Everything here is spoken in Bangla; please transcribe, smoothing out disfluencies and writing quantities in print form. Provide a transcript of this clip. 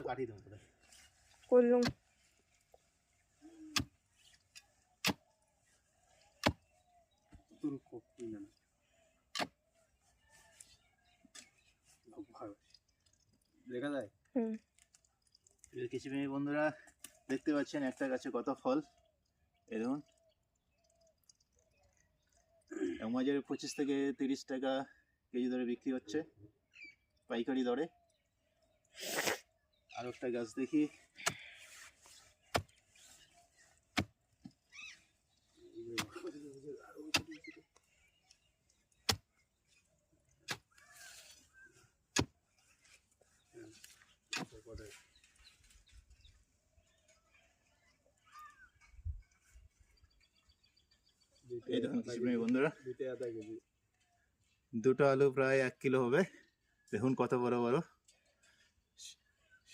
কাটি দেবো করলুম তোর কপি না দেখা যায়। কৃষিপ্রেমী বন্ধুরা দেখতে পাচ্ছেন একটা গাছে কত ফল। এই দেখুন বাজারে 25 থেকে 30 টাকা কেজি দরে বিক্রি হচ্ছে পাইকারি দরে। আর একটা গাছ দেখি, এই দেখুন কৃষিপ্রেমী বন্ধুরা দুটো আলু প্রায় 1 কিলো হবে। দেখুন কত বড় বড়।